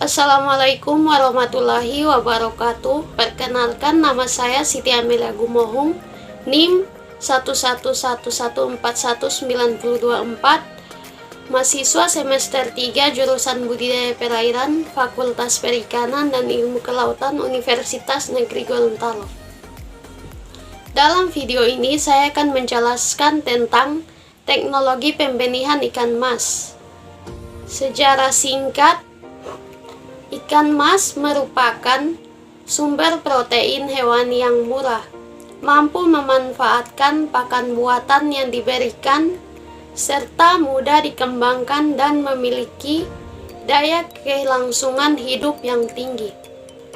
Assalamualaikum warahmatullahi wabarakatuh. Perkenalkan, nama saya Siti Amelia Gumohung, NIM 111141924, mahasiswa semester 3 jurusan Budidaya Perairan, Fakultas Perikanan dan Ilmu Kelautan Universitas Negeri Gorontalo. Dalam video ini saya akan menjelaskan tentang teknologi pembenihan ikan mas. Secara singkat, ikan mas merupakan sumber protein hewani yang murah, mampu memanfaatkan pakan buatan yang diberikan, serta mudah dikembangkan dan memiliki daya kelangsungan hidup yang tinggi.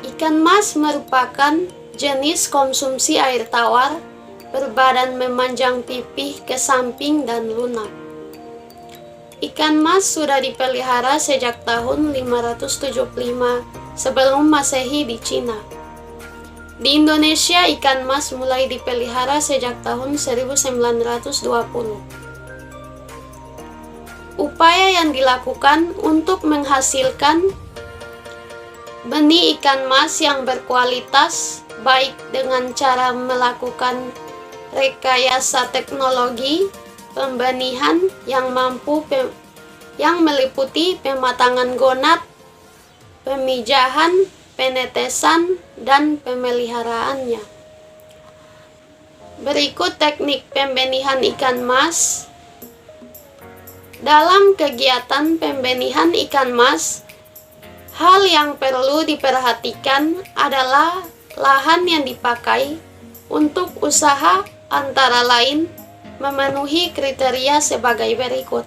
Ikan mas merupakan jenis konsumsi air tawar, berbadan memanjang pipih ke samping dan lunak. Ikan mas sudah dipelihara sejak tahun 575 sebelum Masehi di Cina. Di Indonesia, ikan mas mulai dipelihara sejak tahun 1920. Upaya yang dilakukan untuk menghasilkan benih ikan mas yang berkualitas, baik dengan cara melakukan rekayasa teknologi pembenihan yang meliputi pematangan gonat, pemijahan, penetesan, dan pemeliharaannya. Berikut teknik pembenihan ikan mas. Dalam kegiatan pembenihan ikan mas, hal yang perlu diperhatikan adalah lahan yang dipakai untuk usaha, antara lain memenuhi kriteria sebagai berikut.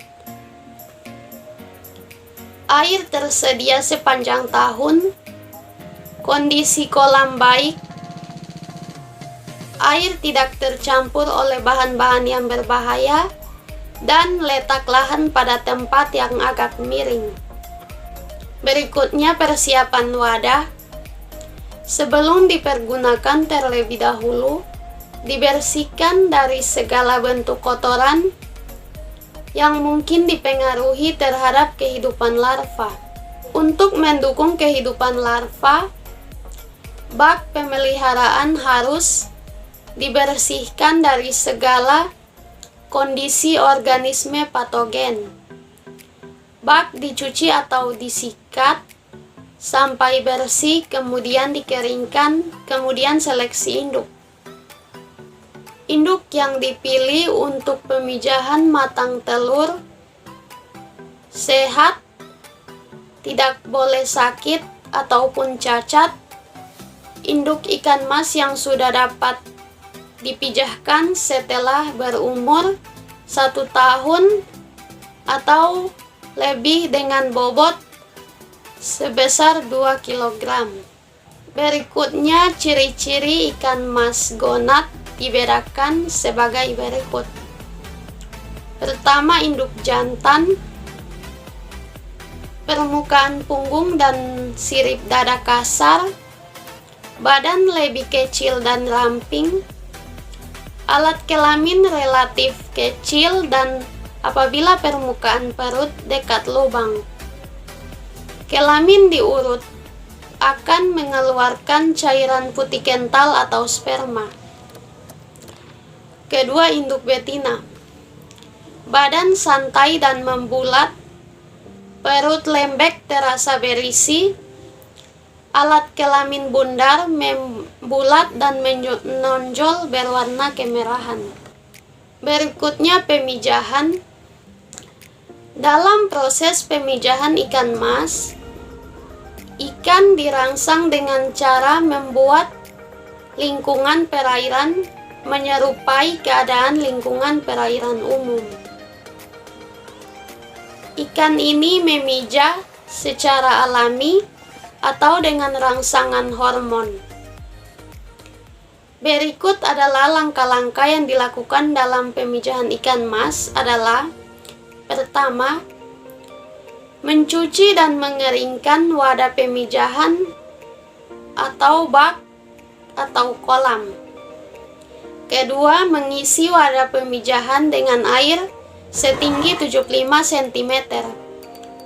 Air tersedia sepanjang tahun, kondisi kolam baik, air tidak tercampur oleh bahan-bahan yang berbahaya, dan letak lahan pada tempat yang agak miring. Berikutnya persiapan wadah. Sebelum dipergunakan terlebih dahulu, dibersihkan dari segala bentuk kotoran yang mungkin dipengaruhi terhadap kehidupan larva. Untuk mendukung kehidupan larva, bak pemeliharaan harus dibersihkan dari segala kondisi organisme patogen. Bak dicuci atau disikat sampai bersih, kemudian dikeringkan, kemudian seleksi induk. Induk yang dipilih untuk pemijahan matang telur sehat, tidak boleh sakit ataupun cacat. Induk ikan mas yang sudah dapat dipijahkan setelah berumur 1 tahun atau lebih dengan bobot sebesar 2 kg. Berikutnya ciri-ciri ikan mas gonat dibedakan sebagai berikut. Pertama, induk jantan, permukaan punggung dan sirip dada kasar, badan lebih kecil dan ramping, alat kelamin relatif kecil, dan apabila permukaan perut dekat lubang. Kelamin diurut akan mengeluarkan cairan putih kental atau sperma. Kedua, induk betina. Badan santai dan membulat, perut lembek terasa berisi, alat kelamin bundar, membulat dan menonjol berwarna kemerahan. Berikutnya pemijahan. Dalam proses pemijahan ikan mas, ikan dirangsang dengan cara membuat lingkungan perairan menyerupai keadaan lingkungan perairan umum. Ikan ini memijah secara alami atau dengan rangsangan hormon. Berikut adalah langkah-langkah yang dilakukan dalam pemijahan ikan mas adalah: pertama, mencuci dan mengeringkan wadah pemijahan atau bak atau kolam. Kedua, mengisi wadah pemijahan dengan air setinggi 75 cm.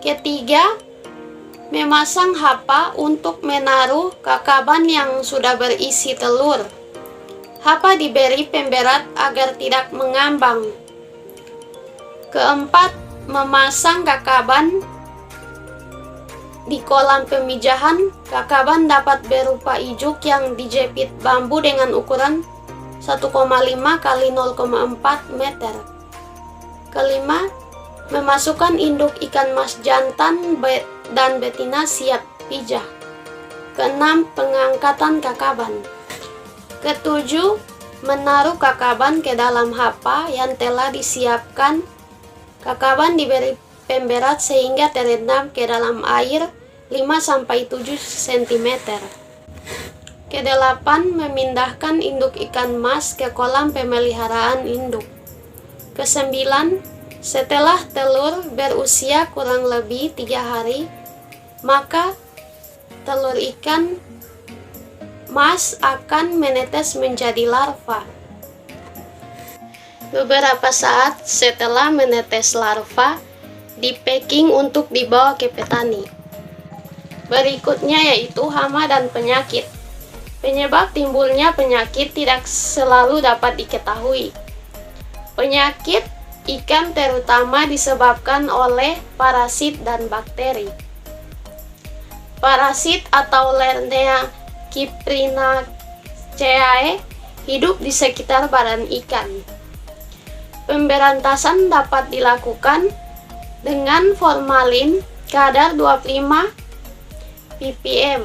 Ketiga, Memasang hapa untuk menaruh kakaban yang sudah berisi telur. Hapa diberi pemberat agar tidak mengambang. Keempat, memasang kakaban di kolam pemijahan. Kakaban dapat berupa ijuk yang dijepit bambu dengan ukuran 1,5 kali 0,4 meter. Kelima, memasukkan induk ikan mas jantan dan betina siap pijah. Keenam, pengangkatan kakaban. Ketujuh, menaruh kakaban ke dalam hapa yang telah disiapkan. Kakaban diberi pemberat sehingga terendam ke dalam air 5-7 cm. Kedelapan, memindahkan induk ikan mas ke kolam pemeliharaan induk. Kesembilan, setelah telur berusia kurang lebih 3 hari, maka telur ikan mas akan menetes menjadi larva. Beberapa saat setelah menetes larva, di-packing untuk dibawa ke petani. Berikutnya yaitu hama dan penyakit. Penyebab timbulnya penyakit tidak selalu dapat diketahui. Penyakit ikan terutama disebabkan oleh parasit dan bakteri. Parasit atau Lernea cyprinaceae hidup di sekitar badan ikan. Pemberantasan dapat dilakukan dengan formalin kadar 25 ppm.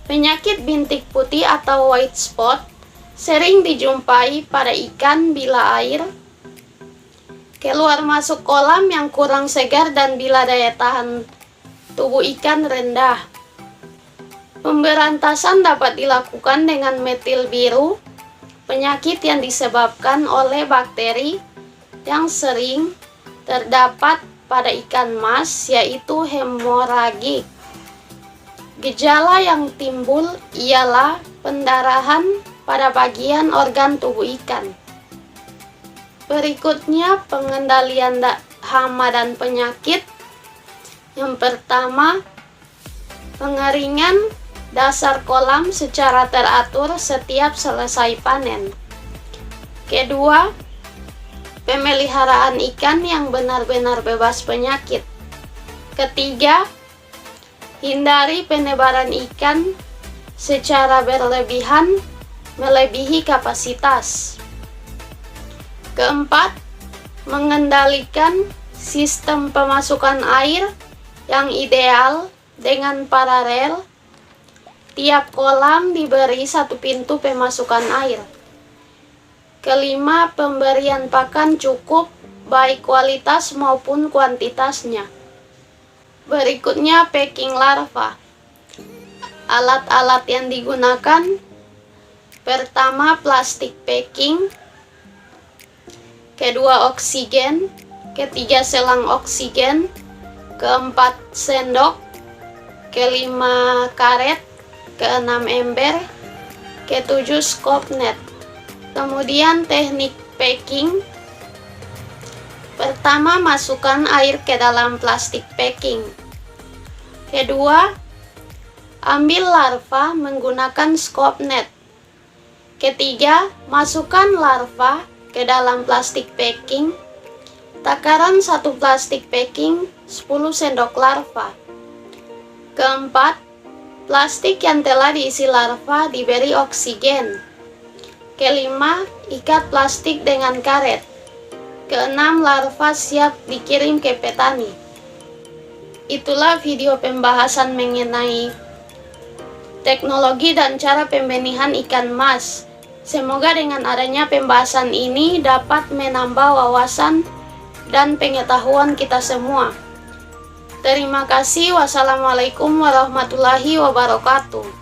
Penyakit bintik putih atau white spot sering dijumpai pada ikan bila air keluar masuk kolam yang kurang segar dan bila daya tahan tubuh ikan rendah. Pemberantasan dapat dilakukan dengan metil biru, penyakit yang disebabkan oleh bakteri yang sering terdapat pada ikan mas, yaitu hemoragik. Gejala yang timbul ialah pendarahan pada bagian organ tubuh ikan. Berikutnya pengendalian hama dan penyakit. Yang pertama, pengeringan dasar kolam secara teratur setiap selesai panen. Kedua, pemeliharaan ikan yang benar-benar bebas penyakit. Ketiga, hindari penebaran ikan secara berlebihan melebihi kapasitas. Keempat, mengendalikan sistem pemasukan air yang ideal dengan paralel. Tiap kolam diberi satu pintu pemasukan air. Kelima, pemberian pakan cukup baik kualitas maupun kuantitasnya. Berikutnya packing larva. Alat-alat yang digunakan: pertama, plastik packing. Kedua, oksigen. Ketiga, selang oksigen. Keempat, sendok. Kelima, karet. Keenam, ember. Ketujuh, scoop net. Kemudian teknik packing. Pertama, masukkan air ke dalam plastik packing. Kedua, ambil larva menggunakan scoop net. Ketiga, masukkan larva ke dalam plastik packing. Takaran satu plastik packing 10 sendok larva. Keempat, plastik yang telah diisi larva diberi oksigen. Kelima, ikat plastik dengan karet. Keenam, larva siap dikirim ke petani. Itulah video pembahasan mengenai teknologi dan cara pembenihan ikan mas. Semoga dengan adanya pembahasan ini dapat menambah wawasan dan pengetahuan kita semua. Terima kasih. Wassalamualaikum warahmatullahi wabarakatuh.